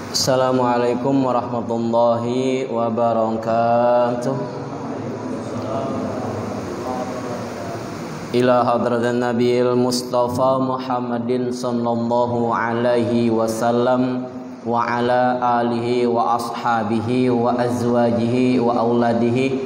Assalamualaikum warahmatullahi wabarakatuh. Ila hadratin Nabiil Mustafa Muhammadin sallallahu alaihi wasallam wa ala alihi wa ashabihi wa azwajihi wa auladihi.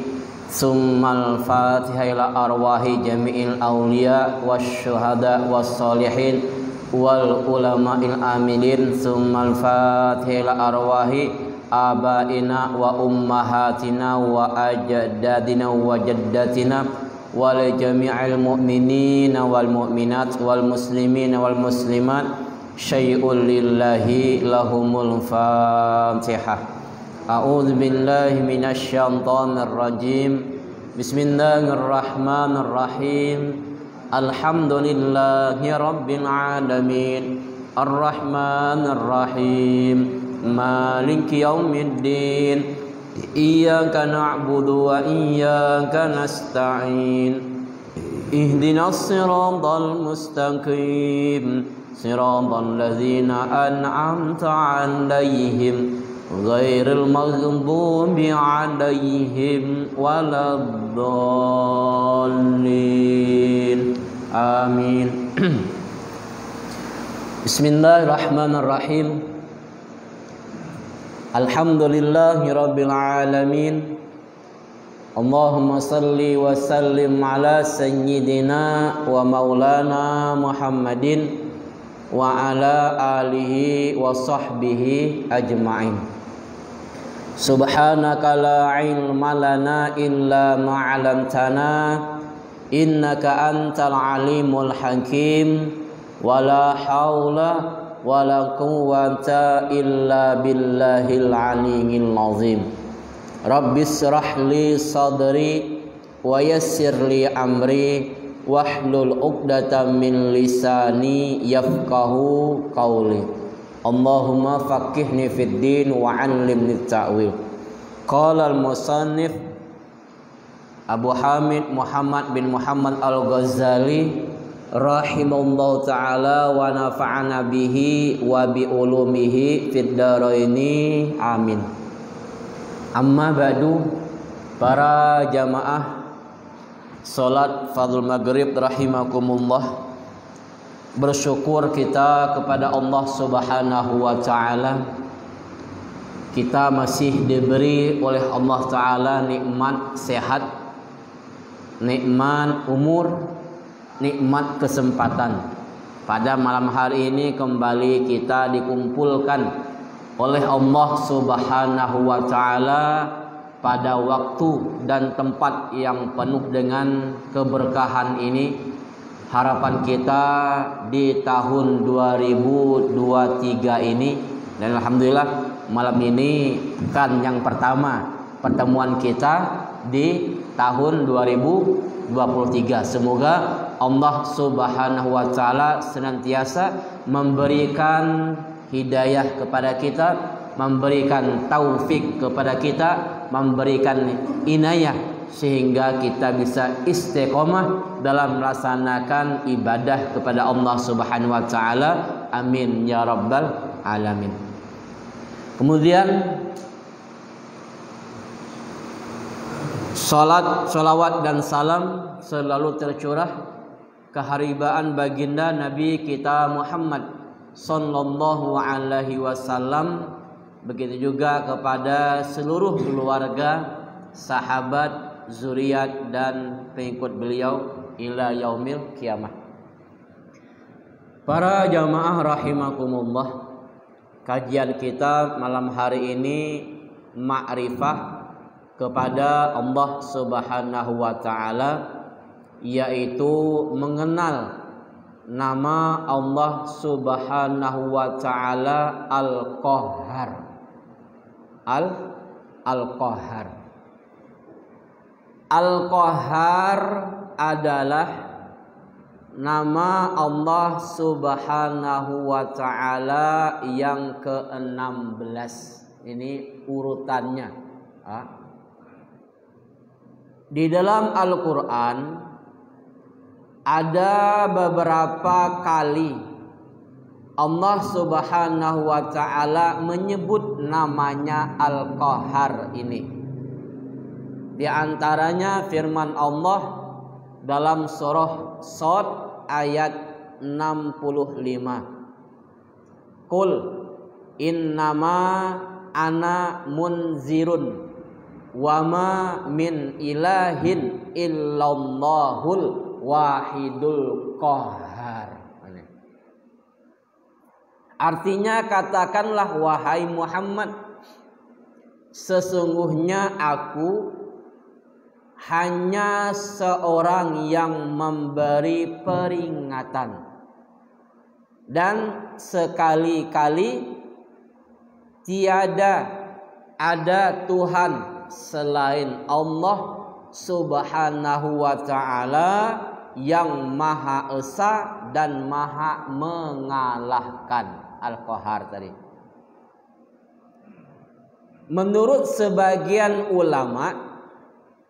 Summal Fatihah ila arwahi jami'il awliya wasyuhada wassalihin wal ulama'il amilin. Summal Fatihah ila arwahi abaina wa ummahatina wa ajdadina wa jaddatina wal jami'il mu'minina wal mu'minat wal muslimina wal muslimat syai'un lillahi lahumul Fatihah. A'udzu billahi minasy syaithanir rajim. Bismillahirrahmanirrahim. Alhamdulillahi rabbil alamin. Arrahmanir rahim. Maliki yaumiddin. Iyyaka na'budu wa iyyaka nasta'in. Ihdinas siratal mustaqim. Siratal ladzina an'amta 'alaihim ghairil maghdubi 'alaihim waladdallin. Amin. Bismillahirrahmanirrahim. Alhamdulillahi rabbil alamin. Allahumma salli wa sallim ala sayyidina wa maulana Muhammadin wa ala alihi wa sahbihi ajma'in. Subhanaka la ilma lana illa ma 'allamtana innaka antal alimul hakim. Wala haula wala quwwata illa billahil aliyyil azim. Rabbis shrah li sadri wa yassir li amri wahlul 'uqdatam min lisani yafqahu qawli. Allahumma faqihni fid din wa 'allimni ta'wil. Qala al-musannif Abu Hamid Muhammad bin Muhammad Al-Ghazali rahimahullahu ta'ala wa nafa'ana bihi wa bi ulumihi fid dharaini amin. Amma ba'du, para jamaah salat fardhu maghrib rahimakumullah. Bersyukur kita kepada Allah Subhanahu wa ta'ala. Kita masih diberi oleh Allah ta'ala nikmat sehat, nikmat umur, nikmat kesempatan. Pada malam hari ini kembali kita dikumpulkan oleh Allah Subhanahu wa ta'ala pada waktu dan tempat yang penuh dengan keberkahan ini. Harapan kita di tahun 2023 ini, dan alhamdulillah malam ini kan yang pertama pertemuan kita di tahun 2023. Semoga Allah Subhanahu wa ta'ala senantiasa memberikan hidayah kepada kita, memberikan taufik kepada kita, memberikan inayah sehingga kita bisa istiqomah dalam melaksanakan ibadah kepada Allah Subhanahu wa ta'ala. Amin ya rabbal alamin. Kemudian salawat dan salam selalu tercurah keharibaan baginda Nabi kita Muhammad sallallahu alaihi wasallam, begitu juga kepada seluruh keluarga, sahabat, zuriat dan pengikut beliau ila yaumil kiamah. Para jamaah rahimakumullah, kajian kita malam hari ini ma'rifah kepada Allah Subhanahu wa ta'ala, yaitu mengenal nama Allah Subhanahu wa ta'ala Al-Qahhar. Al-Qahhar. Al-Qahhar adalah nama Allah Subhanahu wa ta'ala yang ke-16. Ini urutannya. Di dalam Al-Quran ada beberapa kali Allah Subhanahu wa ta'ala menyebut namanya Al-Qahhar ini. Di antaranya firman Allah dalam surah Shad ayat 65. Qul innama ana munzirun wa ma min ilahin illallahul wahidul qahhar. Artinya katakanlah wahai Muhammad, sesungguhnya aku hanya seorang yang memberi peringatan, dan sekali-kali tiada ada Tuhan selain Allah Subhanahu wa ta'ala yang Maha Esa dan Maha mengalahkan. Al-Qahhar tadi. Menurut sebagian ulama,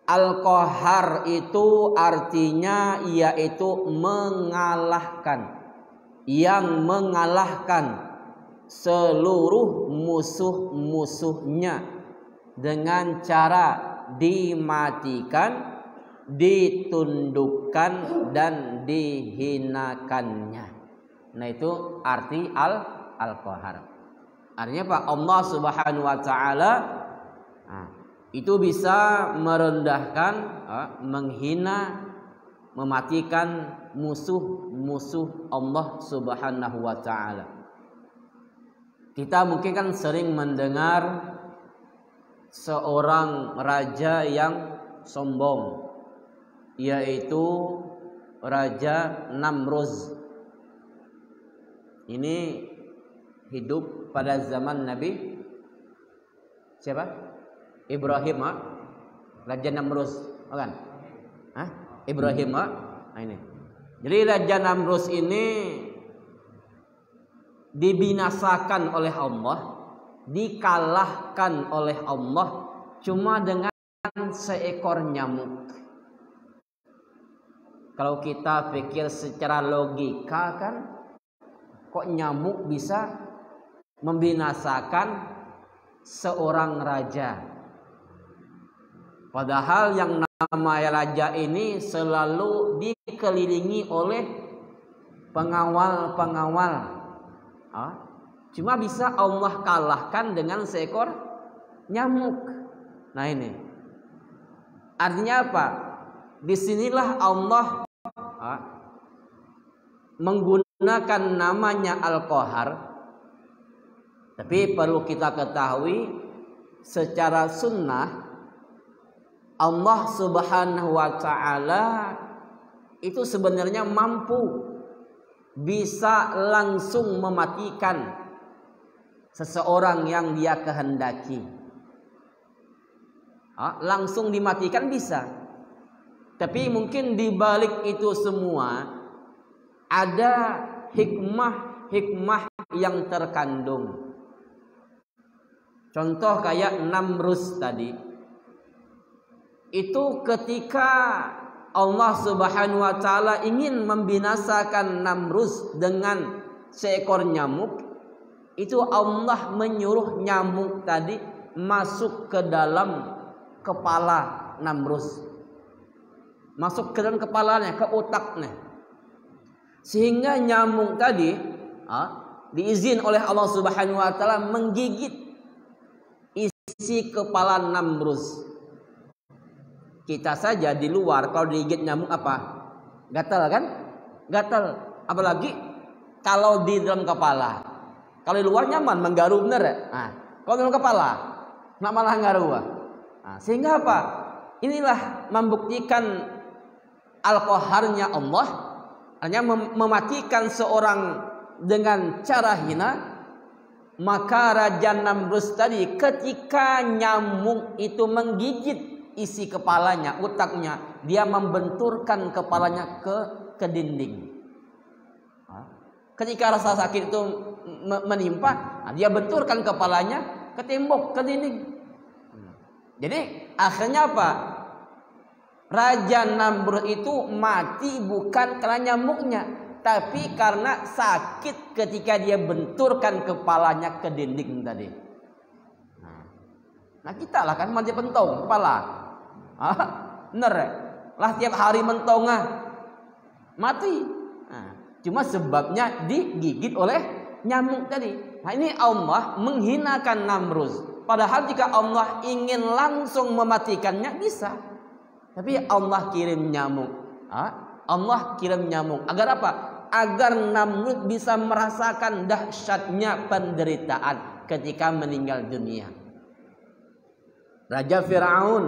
Al-Qahhar itu artinya yaitu mengalahkan, yang mengalahkan seluruh musuh-musuhnya dengan cara dimatikan, ditundukkan, dan dihinakannya. Nah, itu arti Al-Qahhar. Artinya Pak, Allah Subhanahu wa ta'ala itu bisa merendahkan, menghina, mematikan musuh-musuh Allah Subhanahu wa ta'ala. Kita mungkin kan sering mendengar seorang raja yang sombong, yaitu Raja Namruz. Ini hidup pada zaman Nabi siapa? Ibrahim, Raja Namruz, bukan? Ibrahim, ini. Jadi Raja Namruz ini dibinasakan oleh Allah, dikalahkan oleh Allah cuma dengan seekor nyamuk. Kalau kita pikir secara logika kan, kok nyamuk bisa membinasakan seorang raja? Padahal yang namanya raja ini selalu dikelilingi oleh pengawal-pengawal. Cuma bisa Allah kalahkan dengan seekor nyamuk. Nah, ini artinya apa? Disinilah Allah menggunakan namanya Al-Qahhar. Tapi perlu kita ketahui secara sunnah, Allah Subhanahu wa ta'ala itu sebenarnya mampu bisa langsung mematikan seseorang yang dia kehendaki. Langsung dimatikan bisa. Tapi mungkin di balik itu semua ada hikmah yang terkandung. Contoh kayak Namruz tadi. Itu ketika Allah Subhanahu wa ta'ala ingin membinasakan Namruz dengan seekor nyamuk, itu Allah menyuruh nyamuk tadi masuk ke dalam kepala Namruz. Masuk ke dalam kepalanya, ke otaknya. Sehingga nyamuk tadi diizin oleh Allah Subhanahu wa ta'ala menggigit isi kepala Namruz. Kita saja di luar kalau digigit nyamuk apa? Gatal kan? Gatal. Apalagi kalau di dalam kepala. Kalau di luar nyaman, menggaru bener ya? Kalau di dalam kepala, nggak malah nggaru. Sehingga apa? Inilah membuktikan Al-Qahharnya Allah, hanya mematikan seorang dengan cara hina. Maka Raja Namruz tadi ketika nyamuk itu menggigit isi kepalanya, otaknya, dia membenturkan kepalanya ke dinding. Ketika rasa sakit itu menimpa, dia benturkan kepalanya ke tembok, ke dinding. Jadi akhirnya apa? Raja Namruz itu mati bukan karena nyamuknya, tapi karena sakit ketika dia benturkan kepalanya ke dinding tadi. Nah kita lah kan mandi pentong kepala. Bener ya? Lah tiap hari mentong mati. Cuma sebabnya digigit oleh nyamuk tadi. Nah ini Allah menghinakan Namrus. Padahal jika Allah ingin langsung mematikannya bisa. Tapi Allah kirim nyamuk. Allah kirim nyamuk. Agar apa? Agar Namrud bisa merasakan dahsyatnya penderitaan ketika meninggal dunia. Raja Fir'aun,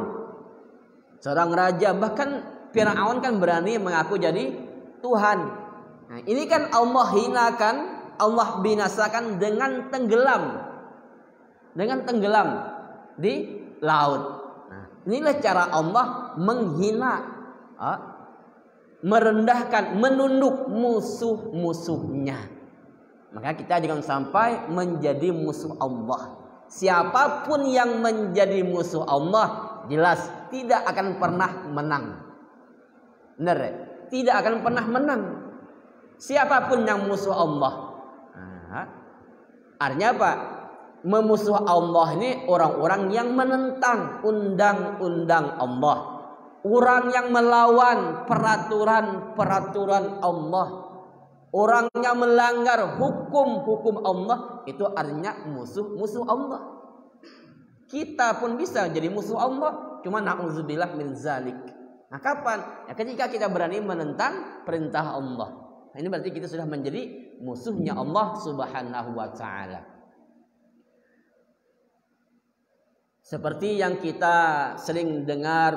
seorang raja, bahkan Fir'aun kan berani mengaku jadi Tuhan. Nah, ini kan Allah hinakan, Allah binasakan dengan tenggelam di laut. Nah, inilah cara Allah menghina, merendahkan, menunduk musuh-musuhnya. Maka kita jangan sampai menjadi musuh Allah. Siapapun yang menjadi musuh Allah, jelas tidak akan pernah menang. Benar ya? Tidak akan pernah menang. Siapapun yang musuh Allah. Artinya apa? Memusuh Allah ini orang-orang yang menentang undang-undang Allah. Orang yang melawan peraturan-peraturan Allah. Orang yang melanggar hukum-hukum Allah, itu artinya musuh-musuh Allah. Kita pun bisa jadi musuh Allah, cuma na'udzubillah min zalik. Nah kapan? Ya ketika kita berani menentang perintah Allah. Nah, ini berarti kita sudah menjadi musuhnya Allah Subhanahu wa ta'ala. Seperti yang kita sering dengar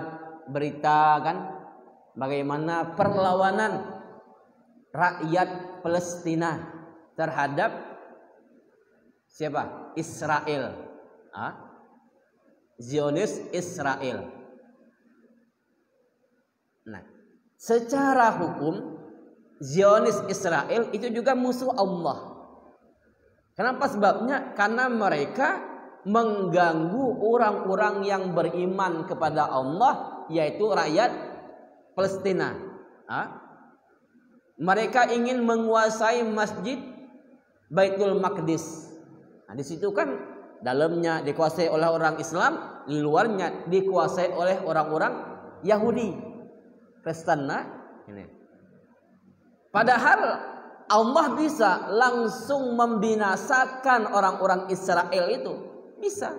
berita kan, bagaimana perlawanan rakyat Palestina terhadap siapa? Israel. Zionis Israel. Nah, secara hukum Zionis Israel itu juga musuh Allah. Kenapa sebabnya? Karena mereka mengganggu orang-orang yang beriman kepada Allah, yaitu rakyat Palestina. Mereka ingin menguasai masjid Baitul Maqdis. Nah, di situ kan dalamnya dikuasai oleh orang Islam, di luarnya dikuasai oleh orang-orang Yahudi, Kristen. Ini. Padahal Allah bisa langsung membinasakan orang-orang Israel itu, bisa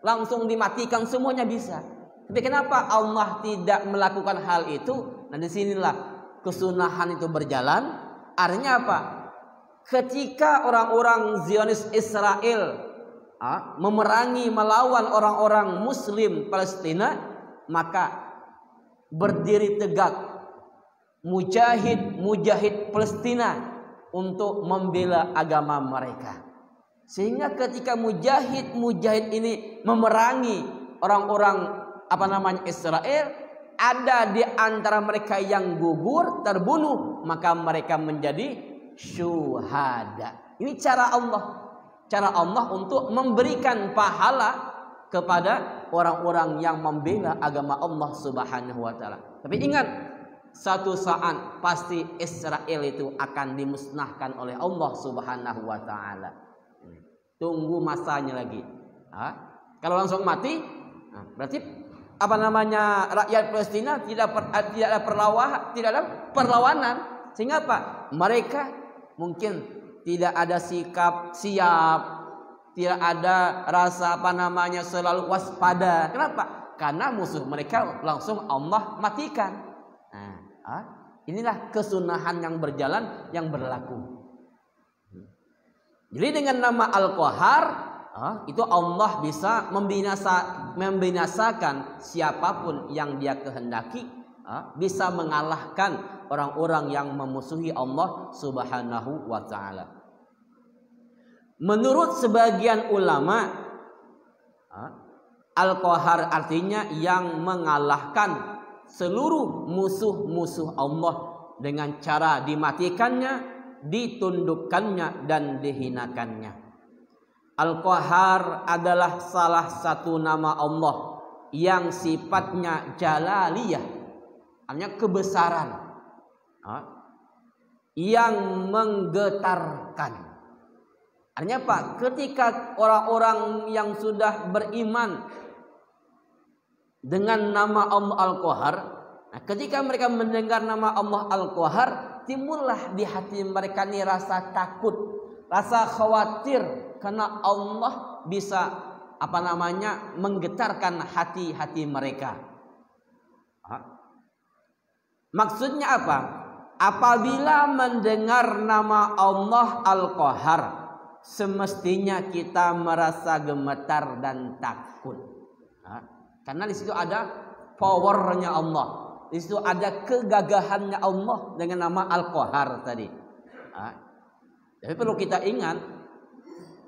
langsung dimatikan semuanya bisa. Tapi kenapa Allah tidak melakukan hal itu? Nah disinilah kesunahan itu berjalan. Artinya apa? Ketika orang-orang Zionis Israel memerangi, melawan orang-orang Muslim Palestina, maka berdiri tegak mujahid Palestina untuk membela agama mereka. Sehingga ketika mujahid ini memerangi orang-orang Israel, ada di antara mereka yang gugur, terbunuh, maka mereka menjadi syuhada. Ini cara Allah. Cara Allah untuk memberikan pahala kepada orang-orang yang membela agama Allah Subhanahu wa ta'ala. Tapi ingat, satu saat pasti Israel itu akan dimusnahkan oleh Allah Subhanahu wa ta'ala. Tunggu masanya lagi. Kalau langsung mati, berarti rakyat Palestina tidak ada perlawanan, sehingga apa? Mereka mungkin tidak ada sikap siap, tidak ada rasa selalu waspada. Kenapa? Karena musuh mereka langsung Allah matikan. Inilah kesunahan yang berjalan, yang berlaku. Jadi dengan nama Al-Qahar, itu Allah bisa membinasakan siapapun yang Dia kehendaki, bisa mengalahkan orang-orang yang memusuhi Allah Subhanahu wa ta'ala. Menurut sebagian ulama, Al-Qahar artinya yang mengalahkan seluruh musuh-musuh Allah dengan cara dimatikannya, ditundukkannya, dan dihinakannya. Al-Qahar adalah salah satu nama Allah yang sifatnya jalaliyah, artinya kebesaran, yang menggetarkan. Artinya apa? Ketika orang-orang yang sudah beriman dengan nama Allah Al-Qahar, nah, ketika mereka mendengar nama Allah Al-Qahar, timbullah di hati mereka ini rasa takut, rasa khawatir, karena Allah bisa menggetarkan hati-hati mereka. Maksudnya apa? Apabila mendengar nama Allah Al-Qahar, semestinya kita merasa gemetar dan takut. Karena di situ ada powernya Allah, di situ ada kegagahannya Allah dengan nama Al-Qahar tadi. Tapi perlu kita ingat,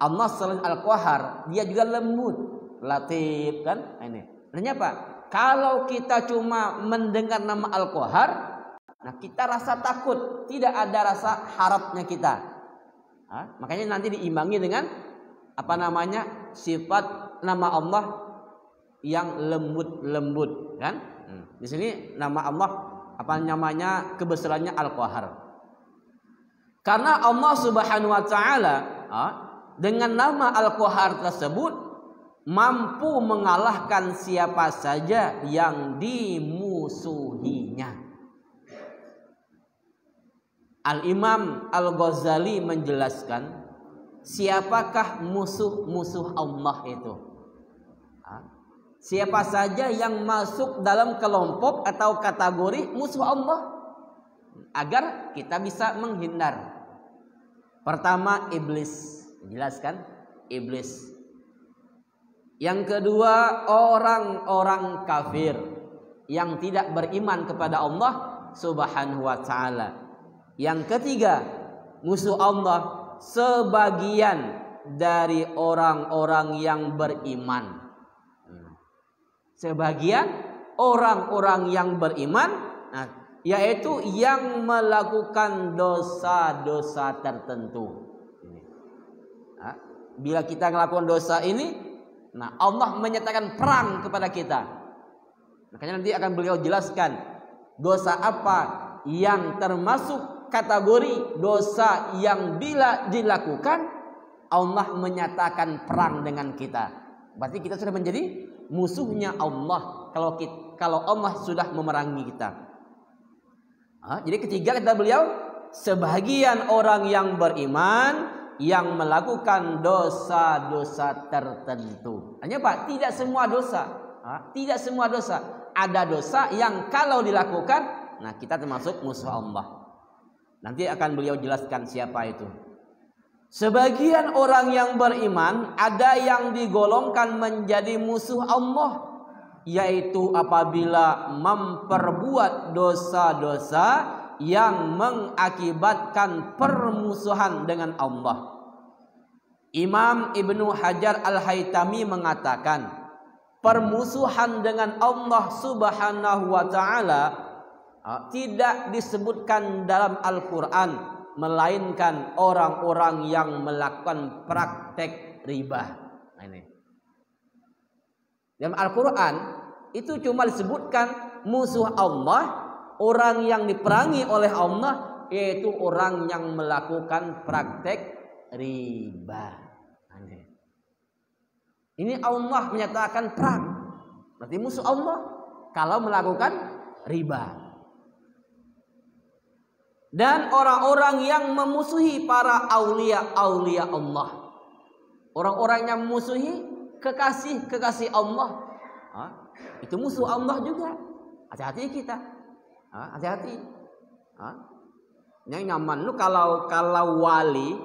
Allah selain Al-Qahar, dia juga lembut, latif kan? Ini. Artinya apa? Kalau kita cuma mendengar nama Al-Qahar, nah kita rasa takut, tidak ada rasa harapnya kita. Makanya nanti diimbangi dengan sifat nama Allah yang lembut-lembut kan? Di sini nama Allah kebesarannya Al-Qahar. Karena Allah Subhanahu wa taala dengan nama Al-Qahar tersebut mampu mengalahkan siapa saja yang dimusuhinya. Al-Imam Al-Ghazali menjelaskan siapakah musuh-musuh Allah itu. Siapa saja yang masuk dalam kelompok atau kategori musuh Allah, agar kita bisa menghindar. Pertama, iblis. Jelaskan, iblis. Yang kedua, orang-orang kafir yang tidak beriman kepada Allah Subhanahu wa taala. Yang ketiga, musuh Allah sebagian dari orang-orang yang beriman. Sebagian orang-orang yang beriman, yaitu yang melakukan dosa-dosa tertentu. Bila kita melakukan dosa ini, Allah menyatakan perang kepada kita. Makanya nanti akan beliau jelaskan dosa apa yang termasuk kategori dosa yang bila dilakukan Allah menyatakan perang dengan kita. Berarti kita sudah menjadi musuhnya Allah kalau Allah sudah memerangi kita. Jadi ketiga kata beliau, sebagian orang yang beriman yang melakukan dosa-dosa tertentu. Hanya Pak, tidak semua dosa. Tidak semua dosa. Ada dosa yang kalau dilakukan, kita termasuk musuh Allah. Nanti akan beliau jelaskan siapa itu. Sebagian orang yang beriman ada yang digolongkan menjadi musuh Allah, yaitu apabila memperbuat dosa-dosa yang mengakibatkan permusuhan dengan Allah. Imam Ibnu Hajar Al-Haytami mengatakan, permusuhan dengan Allah Subhanahu wa taala tidak disebutkan dalam Al-Qur'an, melainkan orang-orang yang melakukan praktek riba. Dalam Al-Quran itu cuma disebutkan musuh Allah, orang yang diperangi oleh Allah, yaitu orang yang melakukan praktek riba. Ini Allah menyatakan perang, berarti musuh Allah kalau melakukan riba. Dan orang-orang yang memusuhi para aulia-aulia Allah, orang-orang yang memusuhi kekasih-kekasih Allah, itu musuh Allah juga. Hati-hati kita, hati-hati. Yang nyaman lu kalau wali,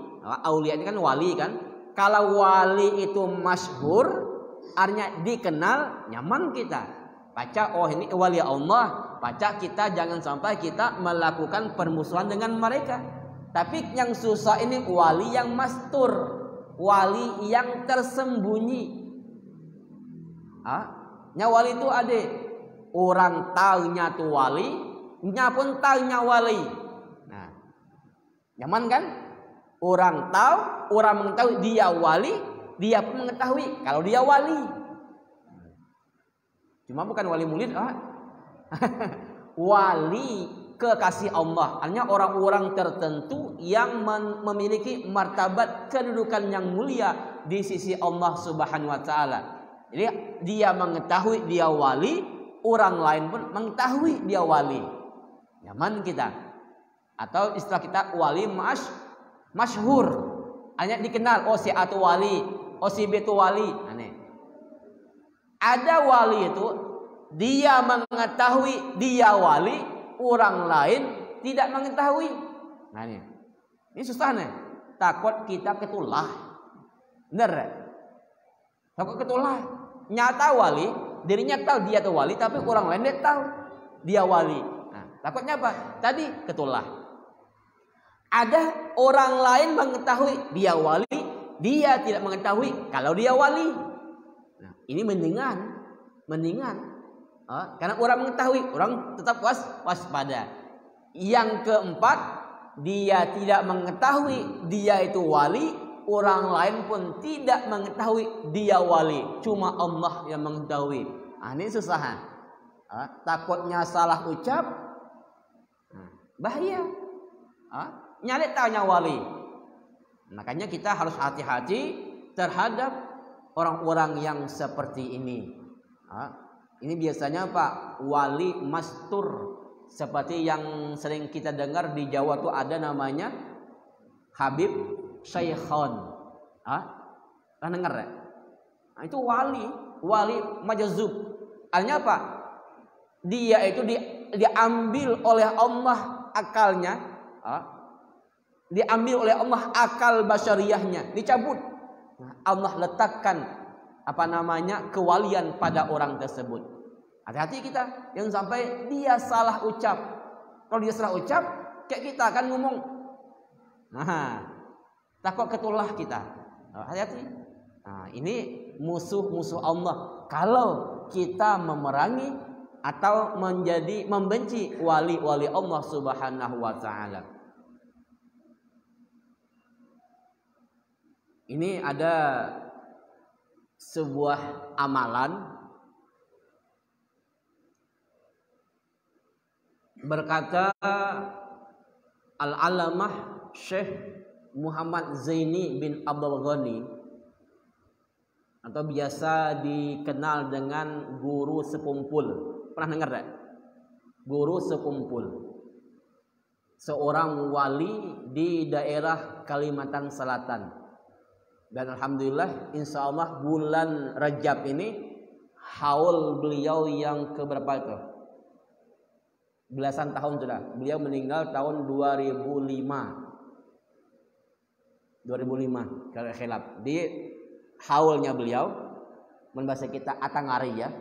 aulia ini kan wali kan. Kalau wali itu masyhur, artinya dikenal, nyaman kita. Baca, oh ini wali Allah. Baca kita jangan sampai kita melakukan permusuhan dengan mereka. Tapi yang susah ini wali yang mastur, wali yang tersembunyi. Wali itu ada orang taunya tuh wali, nya pun taunya wali. Nyaman kan? Orang tahu, orang mengetahui dia wali, dia pun mengetahui kalau dia wali. Cuma bukan wali murid, wali kekasih Allah. Artinya orang-orang tertentu yang memiliki martabat kedudukan yang mulia di sisi Allah Subhanahu wa taala. Jadi dia mengetahui dia wali, orang lain pun mengetahui dia wali. Nyaman kita. Atau istilah kita wali masyhur. Hanya dikenal, oh si A itu wali, oh si B itu wali. Aneh. Ada wali itu dia mengetahui dia wali, orang lain tidak mengetahui. Nah ini susah nih. Takut kita ketulah. Bener ya? Takut ketulah. Nyata wali, dirinya tahu dia itu wali, tapi orang lain tidak tahu dia wali. Nah, takutnya apa? Tadi ketulah. Ada orang lain mengetahui dia wali, dia tidak mengetahui kalau dia wali. Nah, ini mendingan. Karena orang mengetahui, orang tetap waspada. Yang keempat, dia tidak mengetahui dia itu wali, orang lain pun tidak mengetahui dia wali, cuma Allah yang mengetahui. Ini susah. Takutnya salah ucap, bahaya. Nyari tanya wali. Makanya kita harus hati-hati terhadap orang-orang yang seperti ini. Ini biasanya Pak, wali mastur. Seperti yang sering kita dengar di Jawa tuh ada namanya Habib Syekhon. Pernah dengar ya? Nah, itu wali majazub. Artinya apa? Dia itu diambil oleh Allah akalnya, diambil oleh Allah akal basyariahnya, dicabut. Nah, Allah letakkan kewalian pada orang tersebut. Hati-hati kita, yang sampai dia salah ucap. Kalau dia salah ucap, kayak kita akan ngomong. Nah, takut ketulah kita. Hati-hati. Nah, ini musuh-musuh Allah. Kalau kita memerangi atau membenci wali-wali Allah Subhanahu wa taala. Ini ada sebuah amalan. Berkata Al-Alamah Syekh Muhammad Zaini bin Abdul Ghani, atau biasa dikenal dengan guru sekumpul. Pernah dengar tak? Guru sekumpul. Seorang wali di daerah Kalimantan Selatan. Dan alhamdulillah insyaallah bulan Rajab ini haul beliau yang keberapa itu? Belasan tahun sudah. Beliau meninggal tahun 2005 kalau khilaf. Di haulnya beliau, bahasa kita Atangari ya,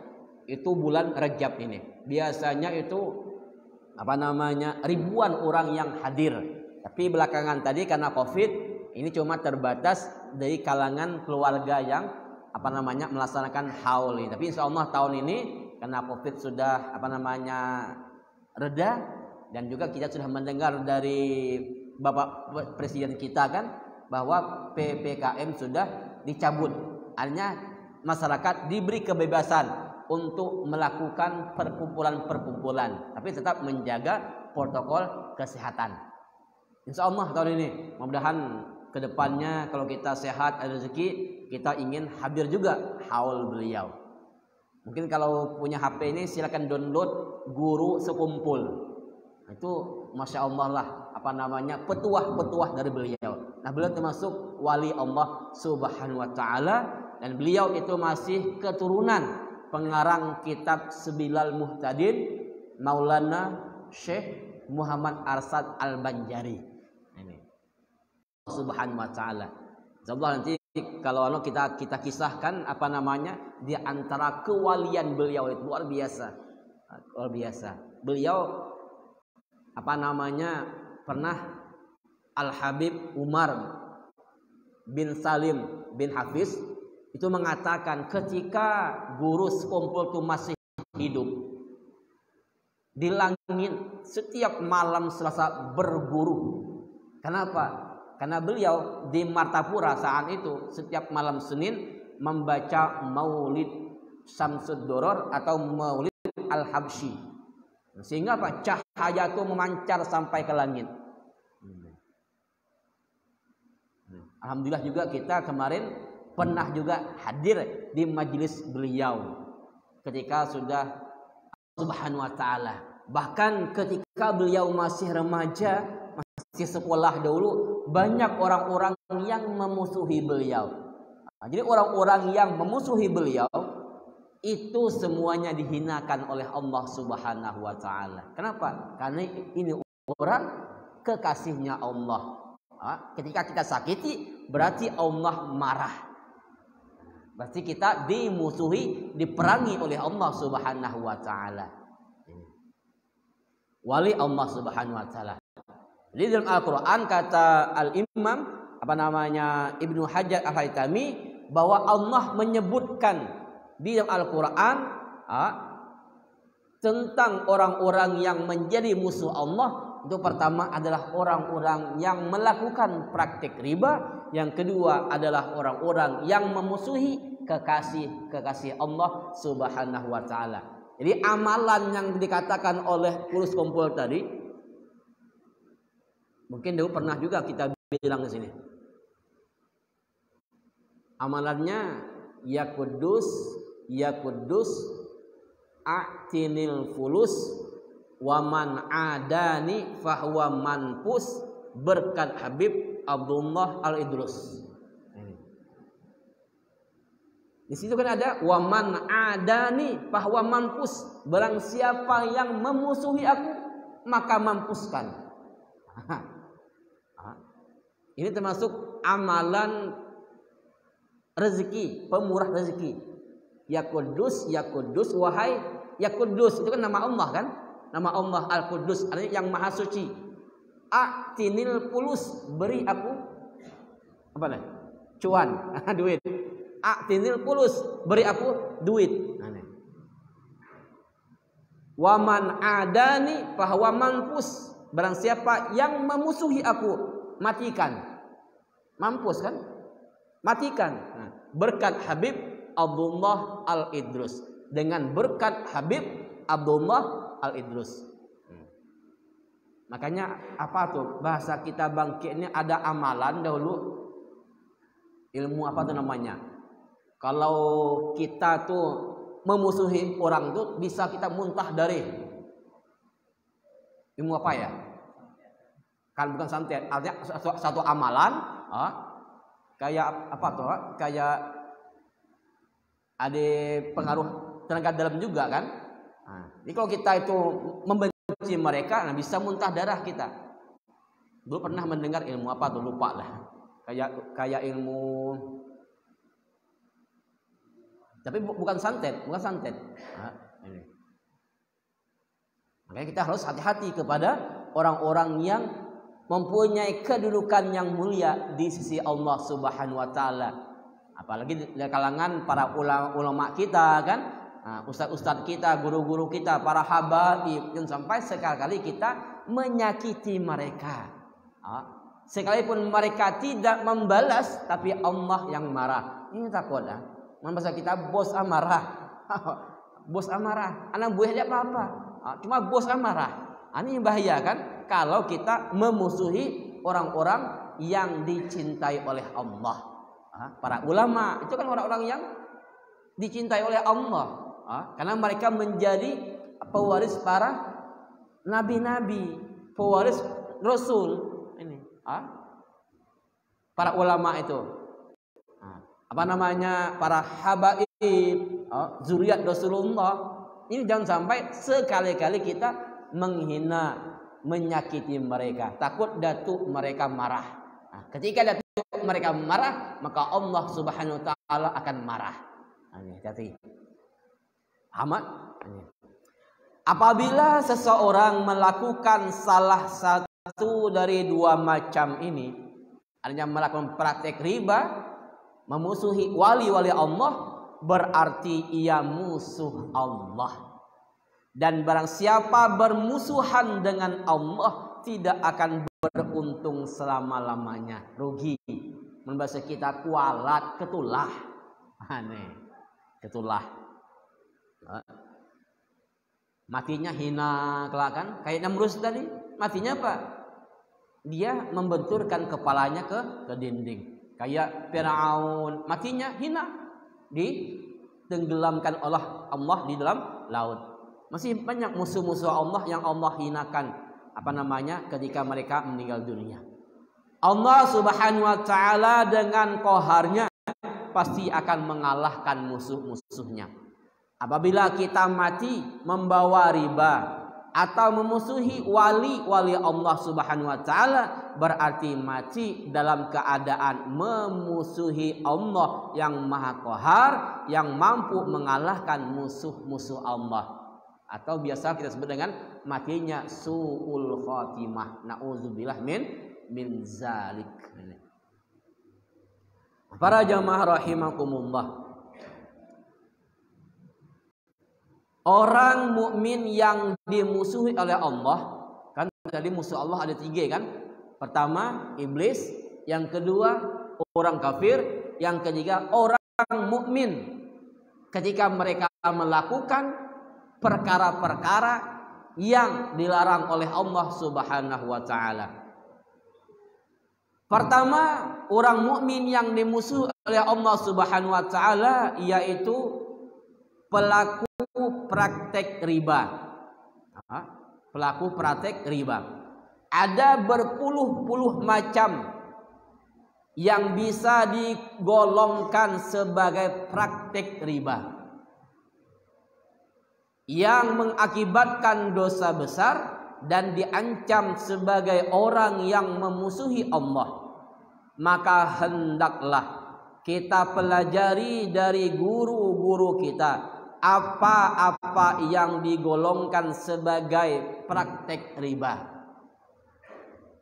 itu bulan Rajab ini. Biasanya itu ribuan orang yang hadir. Tapi belakangan tadi karena Covid, ini cuma terbatas dari kalangan keluarga yang melaksanakan haul ini. Tapi insyaallah tahun ini karena Covid sudah reda, dan juga kita sudah mendengar dari Bapak Presiden kita kan bahwa PPKM sudah dicabut. Artinya masyarakat diberi kebebasan untuk melakukan perkumpulan-perkumpulan, tapi tetap menjaga protokol kesehatan. Insyaallah tahun ini, mudah-mudahan kedepannya kalau kita sehat ada rezeki, kita ingin hadir juga haul beliau. Mungkin kalau punya HP ini silakan download Guru Sekumpul. Itu Masya Allah lah, petuah-petuah dari beliau. Nah, beliau termasuk wali Allah Subhanahu wa taala, dan beliau itu masih keturunan pengarang kitab Sebilal Muhtadin Maulana Syekh Muhammad Arsad Al-Banjari. Ini Subhanahu wa taala. Insyaallah nanti kalau kita kisahkan di antara kewalian beliau itu luar biasa. Luar biasa. Beliau pernah Al-Habib Umar bin Salim bin Hafiz itu mengatakan ketika guru sekumpul itu masih hidup, di langit setiap malam Selasa berguru. Kenapa? Karena beliau di Martapura saat itu setiap malam Senin membaca Maulid Syamsud Doror atau Maulid Al-Habsyi. Sehingga cahaya cahaya itu memancar sampai ke langit. Alhamdulillah juga kita kemarin pernah juga hadir di majelis beliau ketika sudah Subhanahu wa ta'ala. Bahkan ketika beliau masih remaja, masih sekolah dahulu, banyak orang-orang yang memusuhi beliau. Jadi orang-orang yang memusuhi beliau itu semuanya dihinakan oleh Allah Subhanahu wa ta'ala. Kenapa? Karena ini orang kekasihnya Allah. Ketika kita sakiti, berarti Allah marah. Berarti kita dimusuhi, diperangi oleh Allah Subhanahu wa ta'ala. Wali Allah Subhanahu wa ta'ala. Jadi dalam Al-Quran kata Al-Imam Ibnu Hajar Al-Haytami bahwa Allah menyebutkan di dalam Al-Quran tentang orang-orang yang menjadi musuh Allah. Itu pertama adalah orang-orang yang melakukan praktik riba. Yang kedua adalah orang-orang yang memusuhi kekasih Allah Subhanahu wa ta'ala. Jadi amalan yang dikatakan oleh Kulus Kumpul tadi, mungkin dulu pernah juga kita bilang di sini. Amalannya ya Kudus a'tinil fulus wa man adani fahuwa manpus berkat Habib Abdullah Al-Idrus. Di situ kan ada wa man adani fahuwa manpus, barang siapa yang memusuhi aku maka mampuskan. Ini termasuk amalan rezeki, pemurah rezeki. Ya Kudus, wahai Ya Kudus, itu kan nama Allah kan? Nama Allah Al-Qudus, artinya yang maha suci. A'tinil fulus, beri aku apa nih? Cuan, duit. A'tinil fulus, beri aku duit. Waman adani fahuwa manpus, barang siapa yang memusuhi aku, matikan. Mampus kan? Matikan. Berkat Habib Abdullah Al-Idrus. Dengan berkat Habib Abdullah Al-Idrus. Makanya apa tuh bahasa kita bangkit ini ada amalan dahulu. Ilmu apa tuh namanya? Kalau kita tuh memusuhi orang tuh bisa kita muntah dari ilmu apa ya? Kan bukan santet, artinya satu amalan, kayak apa tuh? Kayak ada pengaruh tenaga dalam juga kan? Jadi kalau kita itu membenci mereka, bisa muntah darah kita. Dulu pernah mendengar ilmu apa tuh, lupa lah. Kayak ilmu, tapi bukan santet. Ini. Makanya kita harus hati-hati kepada orang-orang yang mempunyai kedudukan yang mulia di sisi Allah Subhanahu wa ta'ala. Apalagi di kalangan para ulama kita kan, ustadz-ustadz kita, guru-guru kita, para habaib, yang sampai sekali-kali kita menyakiti mereka. Sekalipun mereka tidak membalas, tapi Allah yang marah. Ini takut bahasa kita bos amarah. Bos amarah, anak buahnya apa-apa, cuma bos amarah. Ini bahaya kan? Kalau kita memusuhi orang-orang yang dicintai oleh Allah. Para ulama itu kan orang-orang yang dicintai oleh Allah. Karena mereka menjadi pewaris para nabi-nabi, pewaris Rasul. Ini, para ulama itu, apa namanya, para habaib, zuriat Rasulullah. Ini jangan sampai sekali-kali kita menghina, menyakiti mereka. Takut datuk mereka marah. Ketika datuk mereka marah, maka Allah Subhanahu wa ta'ala akan marah. Hati-hati. Amat. Apabila seseorang melakukan salah satu dari dua macam ini, artinya melakukan praktek riba, memusuhi wali-wali Allah, berarti ia musuh Allah. Dan barang siapa bermusuhan dengan Allah tidak akan beruntung selama-lamanya, rugi. Bahasa kita kualat, ketulah. Ketulah. Matinya hina kelak kan? Kayak Namrus tadi, matinya apa? Dia membenturkan kepalanya ke dinding. Kayak Firaun, matinya hina, ditenggelamkan oleh Allah di dalam laut. Masih banyak musuh-musuh Allah yang Allah hinakan ketika mereka meninggal dunia. Allah Subhanahu wa taala dengan qaharnya pasti akan mengalahkan musuh-musuhnya. Apabila kita mati membawa riba atau memusuhi wali-wali Allah Subhanahu wa taala, berarti mati dalam keadaan memusuhi Allah yang Maha Qahar, yang mampu mengalahkan musuh-musuh Allah. Atau biasa kita sebut dengan matinya su'ul khatimah. Nauzubillah min zalik. Para jamaah rahimakumullah. Orang mukmin yang dimusuhi oleh Allah, kan tadi musuh Allah ada 3 kan? Pertama iblis, yang kedua orang kafir, yang ketiga orang mukmin. Ketika mereka melakukan perkara-perkara yang dilarang oleh Allah Subhanahu wa taala. Pertama, orang mukmin yang dimusuhi oleh Allah Subhanahu wa taala yaitu pelaku praktek riba. Pelaku praktek riba. Ada berpuluh-puluh macam yang bisa digolongkan sebagai praktek riba, yang mengakibatkan dosa besar dan diancam sebagai orang yang memusuhi Allah. Maka hendaklah kita pelajari dari guru-guru kita apa-apa yang digolongkan sebagai praktek riba.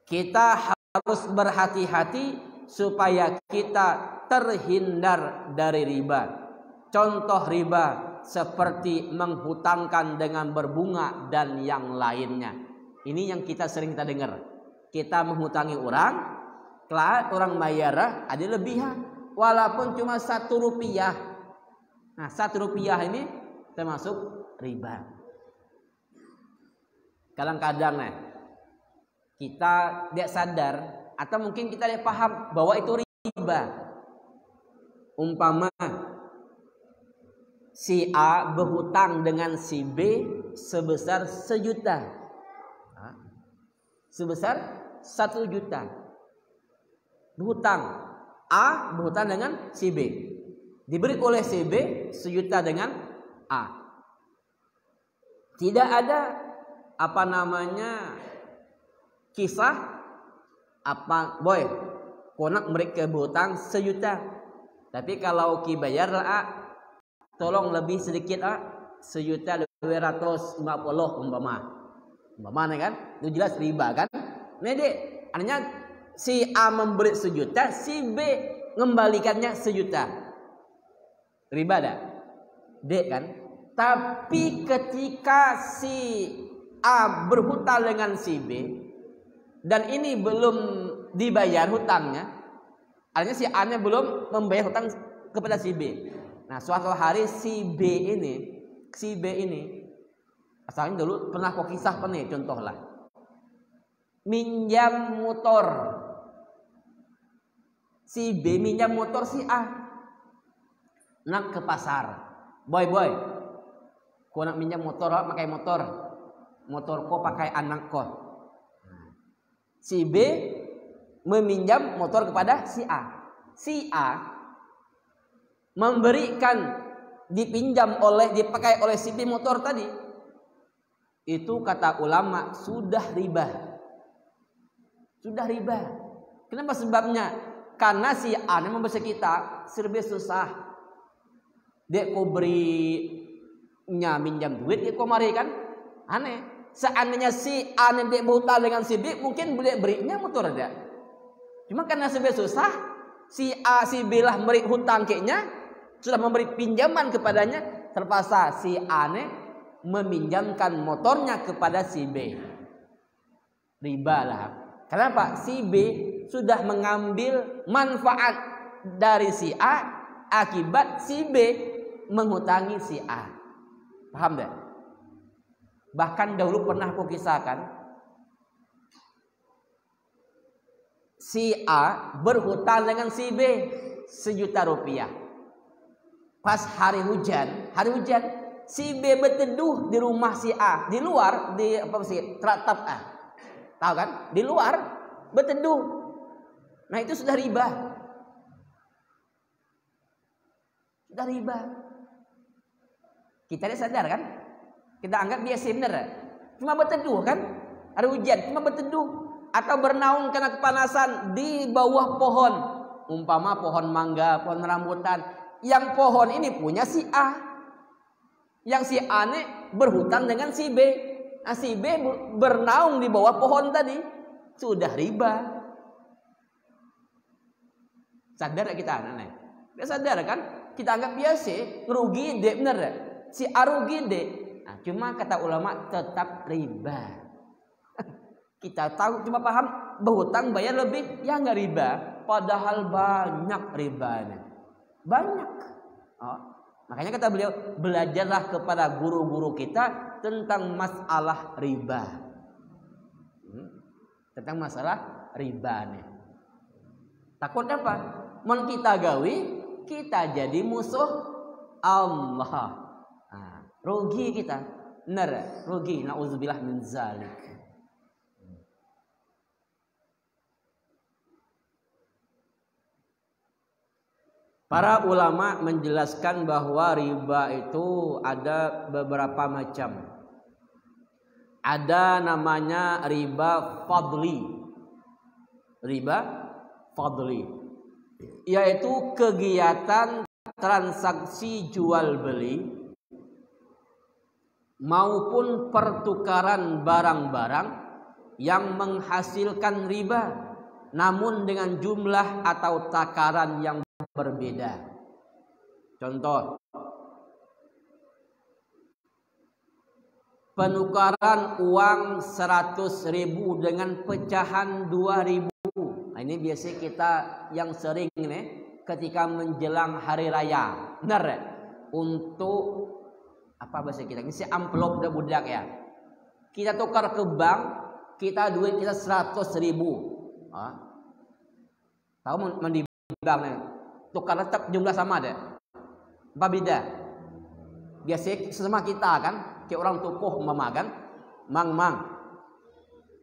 Kita harus berhati-hati supaya kita terhindar dari riba. Contoh riba seperti menghutangkan dengan berbunga dan yang lainnya. Ini yang kita sering dengar. Kita menghutangi orang, orang bayar ada lebihan, walaupun cuma 1 rupiah. Nah, 1 rupiah ini termasuk riba. Kadang-kadang kita tidak sadar atau mungkin kita tidak paham bahwa itu riba. Umpama si A berhutang dengan si B sebesar 1 juta. Sebesar 1 juta. Berhutang. A berhutang dengan si B. Diberi oleh si B 1 juta dengan A. Tidak ada kisah boy konak mereka berhutang 1 juta. Tapi kalau ki bayar lah tolong lebih sedikit 1.250.000 umpama kan, itu jelas riba kan. Nah dek, artinya si A memberi 1 juta, si B mengembalikannya 1 juta. Riba dah, dek kan. Tapi ketika si A berhutang dengan si B dan ini belum dibayar hutangnya, artinya si A-nya belum membayar hutang kepada si B. Nah, suatu hari si B ini asalnya dulu pernah kok kisah nih, contohlah minjam motor. Si B minjam motor si A. Nak ke pasar. Boy, kau nak minjam motor, pakai motor kau pakai anak kau. Si B meminjam motor kepada si A. Si A memberikan dipakai oleh si B motor tadi. Itu kata ulama sudah riba. Sudah riba. Kenapa sebabnya? Karena si A memberi kita serba susah. Dia kau berinya minjam duit, dia kau mari kan? Aneh. Seandainya si A dia berhutang dengan si B, mungkin boleh berinya motor ada. Cuma karena serba susah, si A si B lah beri hutang kayaknya, sudah memberi pinjaman kepadanya, terpaksa si A meminjamkan motornya kepada si B. Riba lah. Kenapa? Si B sudah mengambil manfaat dari si A akibat si B menghutangi si A. Paham tak? Bahkan dahulu pernah aku kisahkan, si A berhutang dengan si B 1.000.000 rupiah. Pas hari hujan, si B berteduh di rumah si A, di luar, di apa sih, teratap A. Tahu kan? Di luar berteduh. Nah, itu sudah riba. Sudah riba. Kita sadar kan? Kita anggap biasa benar. Cuma berteduh kan? Hari hujan, cuma berteduh atau bernaung karena kepanasan di bawah pohon. Umpama pohon mangga, pohon rambutan. Yang pohon ini punya si A. Yang si A ini berhutang dengan si B. Nah, si B bernaung di bawah pohon tadi. Sudah riba. Sadar kita anak-anak? Tidak sadar kan? Kita anggap biasa, rugi deh, bener deh. Si A rugi deh. Nah, cuma kata ulama tetap riba. Kita tahu, cuma paham berhutang bayar lebih, ya nggak riba. Padahal banyak ribanya. Banyak. Oh, makanya kata beliau, belajarlah kepada guru-guru kita tentang masalah riba. Tentang masalah riba nih. Takut apa? Mau kita gawi, kita jadi musuh Allah. Nah, rugi kita. Benar, rugi. Nauzubillah min zalik. Para ulama menjelaskan bahwa riba itu ada beberapa macam. Ada namanya riba fadli. Riba fadli, yaitu kegiatan transaksi jual beli maupun pertukaran barang-barang yang menghasilkan riba, namun dengan jumlah atau takaran yang berbeda. Contoh, penukaran uang 100.000 dengan pecahan 2.000. Nah, ini biasanya kita yang sering nih ketika menjelang hari raya. Benar ya? Untuk apa bahasa kita? Ini si amplop udah budak ya. Kita tukar ke bank, kita duit kita 100.000. Tahu di bank nih, tukar tetap jumlah sama deh. Apa beda? Biasanya sesama kita kan, kayak orang tokoh mama kan, mang,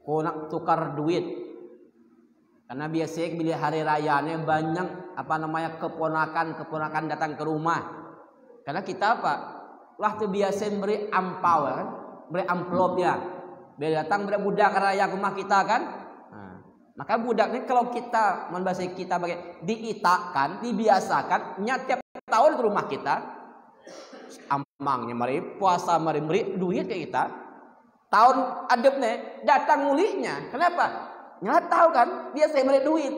kau nak tukar duit. Karena biasanya bila hari rayanya banyak keponakan datang ke rumah. Karena kita apa? Waktu biasa beri ampau kan, beri amplop ya. Bila datang beri budak raya ke rumah kita kan. Nah, maka budaknya kalau kita membahas kita bagai diitakan, dibiasakan, tiap tahun ke rumah kita. Ampangnya mari puasa mari beri duit ke kita. Tahun adepnya datang mulinya. Kenapa? Nggak tahu kan, dia saya beri duit,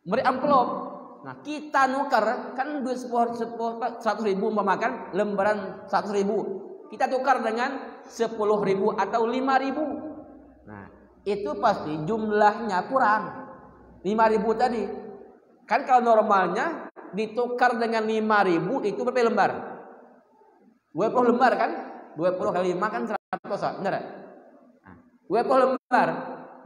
beri amplop. Nah, kita nukar kan duit 100.000 memakan lembaran 100.000. Kita tukar dengan 10.000 atau 5.000. Nah, itu pasti jumlahnya kurang. 5.000 tadi. Kan kalau normalnya ditukar dengan 5.000 itu berapa lembar? 20 lembar kan? 20 kali 5 kan 100, benar? 20 lembar.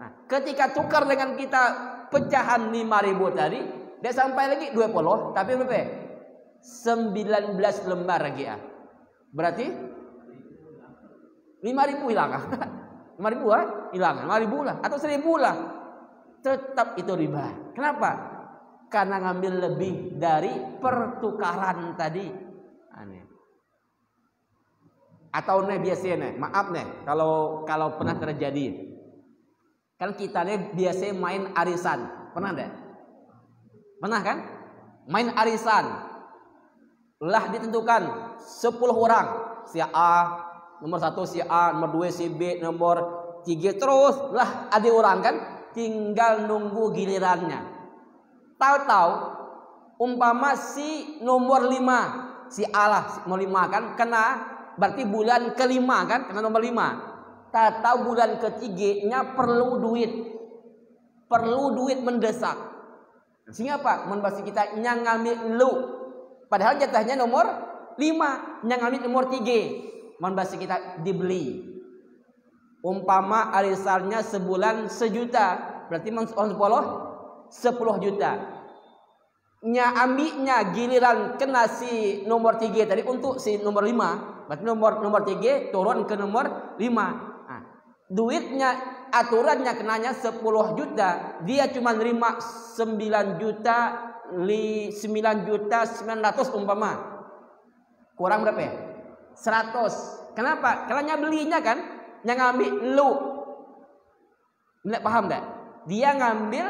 Nah, ketika tukar dengan kita pecahan 5.000 tadi, dia sampai lagi 20, tapi berapa? 19 lembar lagi ya. Berarti 5.000 hilang. 5.000 hilang, 5.000 lah atau 1.000 lah. Tetap itu riba. Kenapa? Karena ngambil lebih dari pertukaran tadi. Aneh. Atau nih biasanya nih, maaf nih kalau pernah terjadi. Kan kita nih biasanya main arisan. Pernah enggak? Pernah kan? Main arisan. Lah ditentukan 10 orang. Si A, nomor 1 si A, nomor 2 si B, nomor 3 terus lah ada orang kan, tinggal nunggu gilirannya. Tahu-tahu umpama si nomor 5, si A lah nomor 5 kan kena. Berarti bulan kelima kan, karena nomor 5. Tak tahu bulan ketiganya perlu duit mendesak. Sehingga apa? Membahas kita ngambil lu. Padahal jatahnya nomor 5, ngambil nomor 3. bahasa kita dibeli. Umpama arisannya sebulan 1 juta, berarti 10 juta. Nya ambilnya giliran kena si nomor 3 tadi untuk si nomor 5. Berarti nomor 3 turun ke nomor 5. Nah, duitnya aturannya kenanya 10 juta, dia cuma nerima 9 juta 900 umpama. Kurang berapa ya? 100. Kenapa? Karena belinya kan yang ngambil lu. Nggak paham enggak? Dia ngambil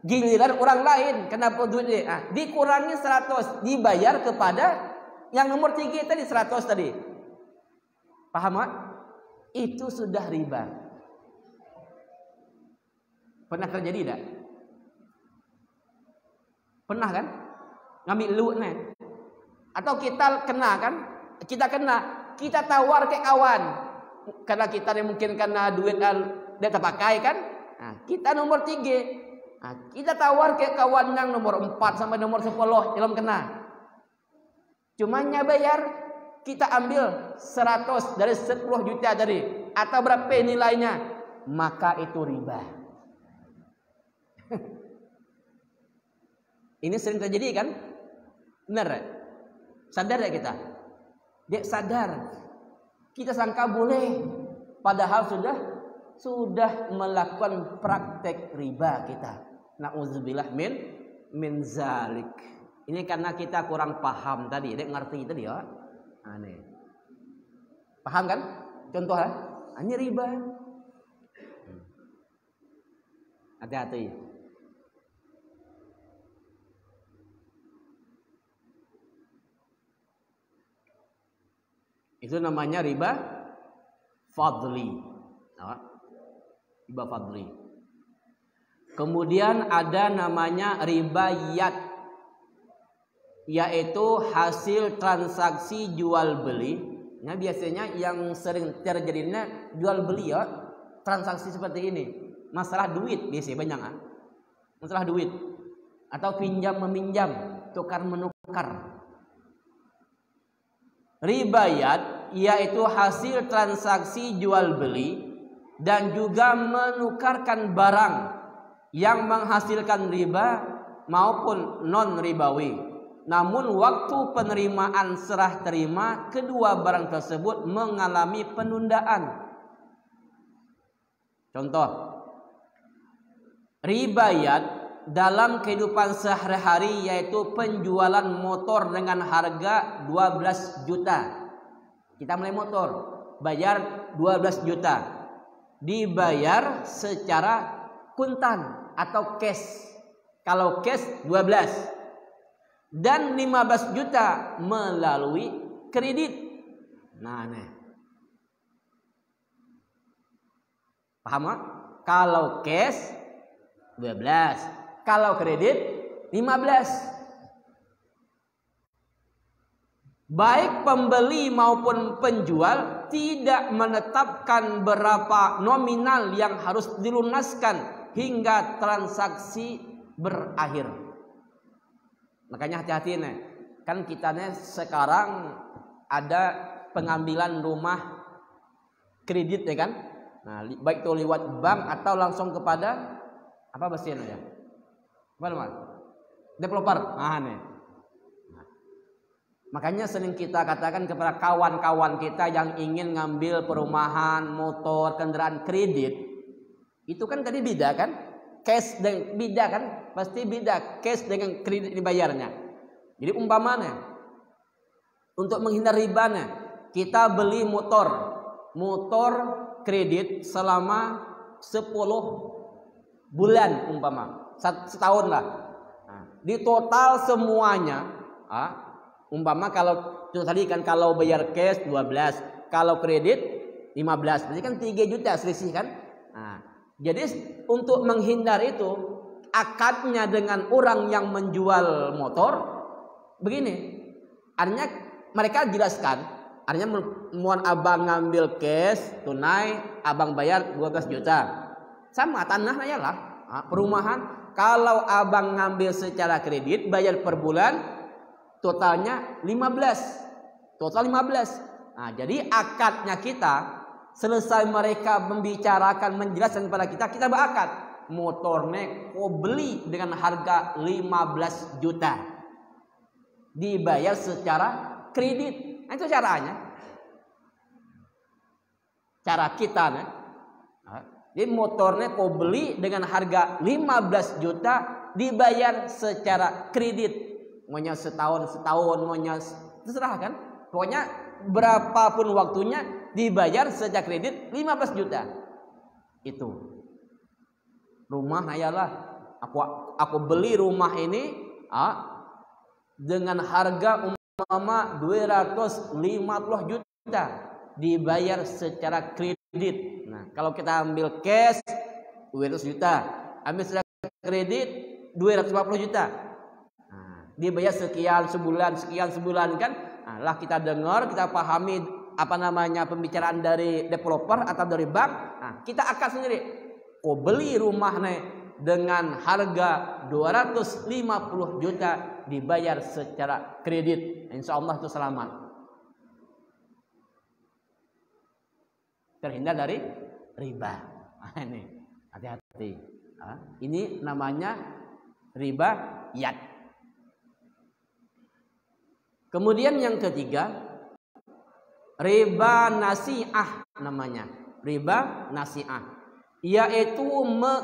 giliran orang lain. Kenapa duitnya? Ah, dikurangi 100, dibayar kepada yang nomor 3 tadi 100 tadi. Paham enggak? Itu sudah riba. Pernah terjadi enggak? Pernah kan? Ngambil lu nih. Atau kita kena kan? Kita tawar ke kawan. Karena kita mungkin karena duit dia terpakai kan? Nah, kita nomor 3. Nah, kita tawar ke kawan yang nomor 4 sampai nomor 10 belum kena. Cumanya bayar kita ambil 100 dari 10 juta tadi atau berapa nilainya, maka itu riba. Ini sering terjadi kan? Benar ya? Sadar ya kita? Dia sadar. Kita sangka boleh, padahal sudah melakukan praktek riba kita. Nauzubillah min zalik. Ini karena kita kurang paham tadi, dek ngerti tadi ya. Aneh. Paham kan? Contoh ya, ini riba. Hati-hati. Itu namanya riba fadli. Riba fadli. Kemudian ada namanya riba yad, yaitu hasil transaksi jual beli. Nah, biasanya yang sering terjadinya jual beli ya, transaksi seperti ini. Masalah duit biasanya banyak kan? Masalah duit atau pinjam meminjam, tukar menukar. Riba yad yaitu hasil transaksi jual beli dan juga menukarkan barang yang menghasilkan riba maupun non ribawi. Namun waktu penerimaan serah terima kedua barang tersebut mengalami penundaan. Contoh, riba yad dalam kehidupan sehari-hari yaitu penjualan motor dengan harga 12 juta. Kita mulai motor, bayar 12 juta. Dibayar secara kuntan atau cash. Kalau cash 12. Dan 15 juta melalui kredit. Nah, nih. Paham gak? Kalau cash 12. Kalau kredit 15. Baik pembeli maupun penjual tidak menetapkan berapa nominal yang harus dilunaskan hingga transaksi berakhir. Makanya hati-hati nih. Kan kita nih sekarang ada pengambilan rumah kredit ya kan? Nah, baik itu lewat bank atau langsung kepada apa bahasanya ya? Apa developer. Nah, nih. Makanya sering kita katakan kepada kawan-kawan kita yang ingin ngambil perumahan, motor, kendaraan kredit, itu kan tadi beda kan? Cash dan beda kan? Pasti beda cash dengan kredit dibayarnya. Jadi umpamanya untuk menghindar ribanya, kita beli motor kredit selama 10 bulan umpama, setahun lah. Nah, di total semuanya, umpama kalau tadi kan kalau bayar cash 12, kalau kredit 15, berarti kan 3 juta selisih kan? Nah, jadi untuk menghindar itu akadnya dengan orang yang menjual motor begini. Artinya mereka jelaskan, artinya mohon abang ngambil cash tunai, abang bayar 12 juta. Sama tanahnya lah, perumahan. Kalau abang ngambil secara kredit bayar per bulan totalnya 15. Total 15. Nah, jadi akadnya kita selesai mereka membicarakan menjelaskan kepada kita, kita berakad. Motornya kau beli dengan harga 15 juta. Dibayar secara kredit. Nah, itu caranya. Cara kita nih. Jadi motornya kau beli dengan harga 15 juta dibayar secara kredit. Maunya setahun, maunya terserah kan. Pokoknya berapapun waktunya dibayar secara kredit 15 juta. Itu. Rumah ayalah. Aku beli rumah ini dengan harga umpama 250 juta dibayar secara kredit. Nah, kalau kita ambil cash 200 juta, ambil secara kredit 250 juta. Nah, dibayar sekian sebulan kan? Nah, lah kita dengar, kita pahami apa namanya pembicaraan dari developer atau dari bank. Nah, kita akad sendiri. Kau beli rumah nih dengan harga 250 juta dibayar secara kredit. Insya Allah itu selamat. Terhindar dari riba. Ini hati-hati. Ini namanya riba yad. Kemudian yang ketiga, riba nasi'ah namanya. Riba nasi'ah. Yaitu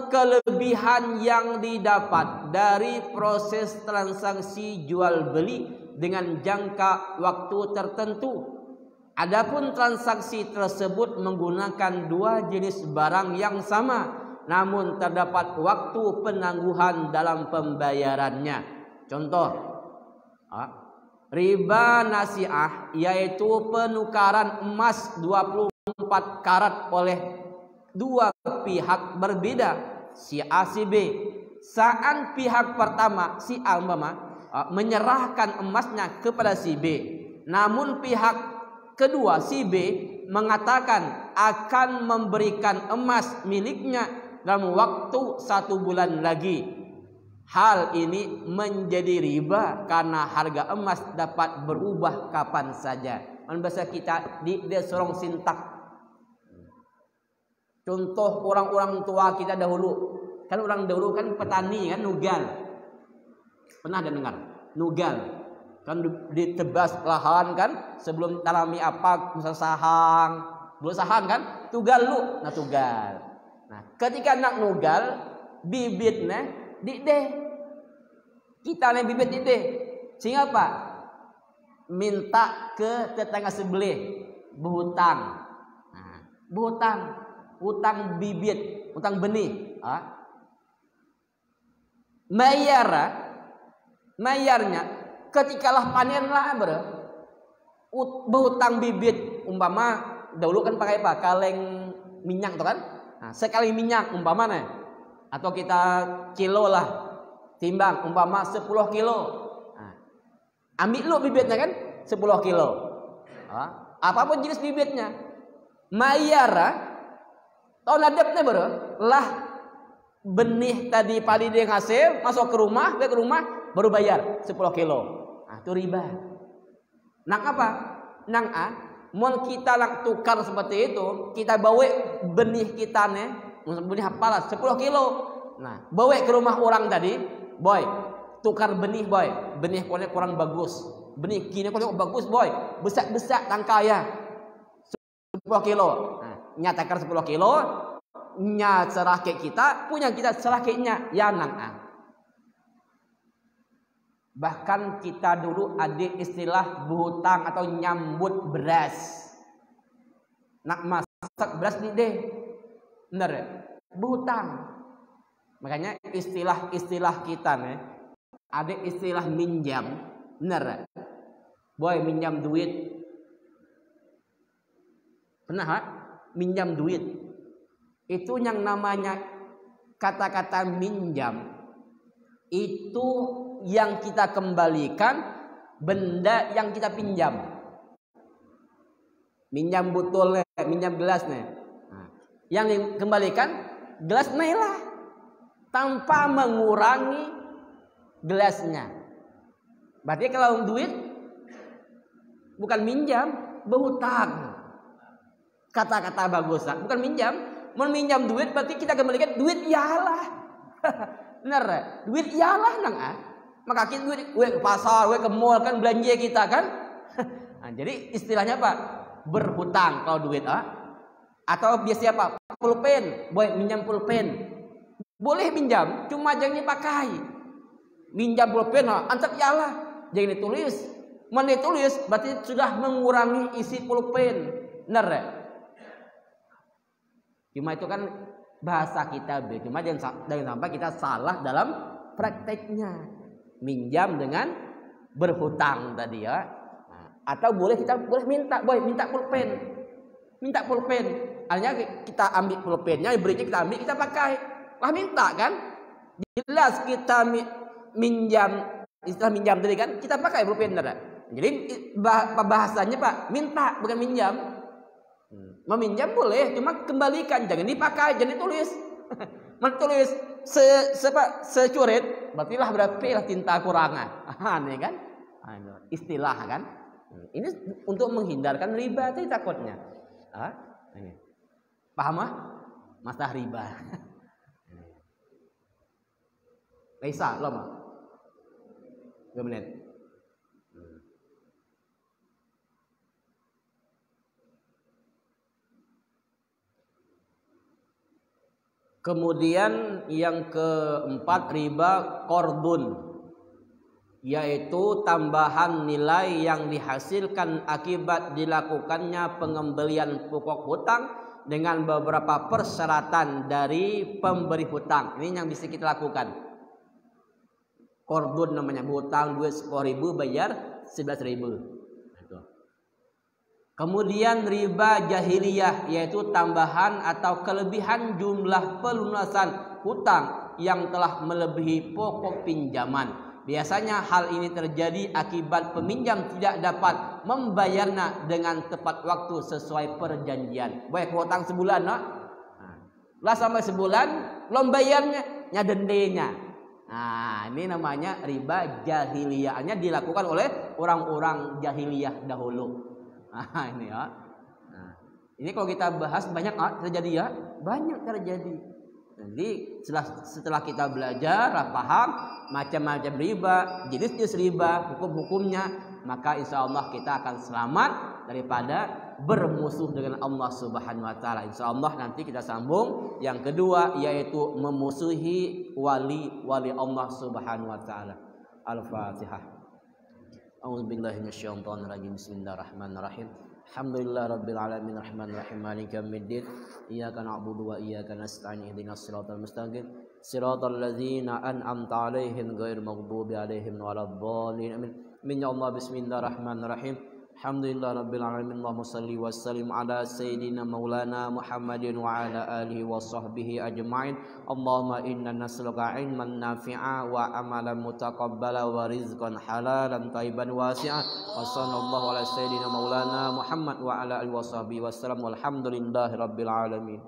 kelebihan yang didapat dari proses transaksi jual beli dengan jangka waktu tertentu. Adapun transaksi tersebut menggunakan dua jenis barang yang sama, namun terdapat waktu penangguhan dalam pembayarannya. Contoh, riba nasi'ah yaitu penukaran emas 24 karat oleh dua pihak berbeda, si A si B. Saat pihak pertama si A menyerahkan emasnya kepada si B, namun pihak kedua si B mengatakan akan memberikan emas miliknya dalam waktu 1 bulan lagi. Hal ini menjadi riba karena harga emas dapat berubah kapan saja. Bahasa kita di sorong sintak. Contoh orang-orang tua kita dahulu. Kan orang dahulu kan petani kan, nugal. Pernah ada dengar? Nugal. Kan ditebas lahan kan sebelum tanami apa, misal sahang, dulu sahang kan, tugal lu. Nah, tugal. Nah, ketika nak nugal, bibitnya dide. Kita nih bibit dide. Sehingga apa? Minta ke tetangga sebelah berhutang. Nah, berhutang. Utang bibit, utang benih. Mayarnya ketikalah panenlah berhutang bibit. Umpama dahulu kan pakai apa? Kaleng minyak tuh kan? Nah, sekali minyak umpama nih. Atau kita kilo lah. Timbang umpama 10 kilo. Nah, ambil lu bibitnya kan 10 kilo. Apapun jenis bibitnya. Mayar tahun adabnya lah benih tadi padi dia hasil masuk ke rumah baru bayar 10 kilo. Nah, itu riba. Nang apa? Nang mau kita nak tukar seperti itu, kita bawa benih kita nih, benih apalah 10 kilo. Nah, bawa ke rumah orang tadi, boy, tukar benih boy, benih kualitas kurang bagus, benih kini kualitas bagus boy, besar tangkaya 10 kilo. Nah, nyatakan 10 kilo, nya serah ke kita, punya kita serah ke nya, ya nang. Bahkan kita dulu ada istilah berhutang atau nyambut beras. Nak masak beras nih deh, bener ya? Berhutang. Makanya istilah kita nih, ada istilah minjam, bener ya? Boy minjam duit, pernah minjam duit. Itu yang namanya kata-kata minjam. Itu yang kita kembalikan benda yang kita pinjam. Minjam botolnya, minjam gelasnya. Nah, yang dikembalikan gelasnya lah, tanpa mengurangi gelasnya. Berarti kalau duit bukan minjam, Berhutang. Kata-kata bagus, bukan minjam. Meminjam duit berarti kita kembalikan duit ialah. Benar, duit ialah nang Maka kita duit ke pasar, duit ke mall kan belanja kita kan. Nah, jadi istilahnya apa? Berhutang kalau duit Atau biasanya apa? Pulpen, boleh minjam pulpen. Boleh minjam, cuma jangan dipakai. Minjam pulpen, antar ialah, jangan ditulis. Mana ditulis berarti sudah mengurangi isi pulpen. Benar ya? Cuma itu kan bahasa kita, cuma jangan sampai kita salah dalam prakteknya. Minjam dengan berhutang tadi ya. Atau kita boleh minta pulpen. Minta pulpen. Artinya kita ambil pulpennya, berinya kita ambil, kita pakai. Lah minta kan? Jelas kita minjam, istilah minjam tadi kan, kita pakai pulpen benar. Jadi bahasanya Pak, minta bukan minjam. Meminjam boleh, cuma kembalikan, jangan dipakai, jangan ditulis. Menulis securit, berarti lah tinta kurangan. Aneh kan? Istilah kan? Ini untuk menghindarkan riba tadi takutnya. Ini. Paham masalah riba. Laisa, lama. 2 menit. Kemudian yang keempat riba qardun, yaitu tambahan nilai yang dihasilkan akibat dilakukannya pengembalian pokok hutang dengan beberapa persyaratan dari pemberi hutang. Ini yang bisa kita lakukan. Qardun namanya, hutang duit 10.000 bayar 11.000. Kemudian riba jahiliyah, yaitu tambahan atau kelebihan jumlah pelunasan hutang yang telah melebihi pokok pinjaman. Biasanya hal ini terjadi akibat peminjam tidak dapat membayarnya dengan tepat waktu sesuai perjanjian. Baik hutang sebulan, lah sampai sebulan belum bayarnya, dendenya. Nah, ini namanya riba jahiliyahnya dilakukan oleh orang-orang jahiliyah dahulu. Nah, ini ya. Nah, ini kalau kita bahas banyak terjadi ya, banyak terjadi. Jadi setelah kita belajar, paham macam-macam riba, jenis-jenis riba, hukum-hukumnya, maka insya Allah kita akan selamat daripada bermusuh dengan Allah Subhanahu Wa Taala. Insya Allah nanti kita sambung yang kedua, yaitu memusuhi wali-wali Allah Subhanahu Wa Taala. Al-Fatihah. A'udzubillahi minasyaitonirrajim. Bismillahirrahmanirrahim. Alhamdulillahirabbil alamin arrahmanir rahim maliki yaumiddin. Iyyaka na'budu wa iyyaka nasta'in ihdinas siratal mustaqim siratal ladzina an'amta 'alaihim ghairil maghdubi 'alaihim waladdallin. Amin. Min ya Allah, bismillahirrahmanirrahim. Alhamdulillahirabbil alamin. Allahumma shalli wa sallim ala sayyidina maulana Muhammadin wa ala alihi wa sahbihi ajma'in. Allahumma inna nas'aluka ilman nafi'a wa amalan mutaqabbala wa rizqan halalan thayyiban wasi'a. Wa sallallahu ala sayyidina maulana Muhammad wa ala alihi wa sahbihi wasallam. Walhamdulillahirabbil alamin.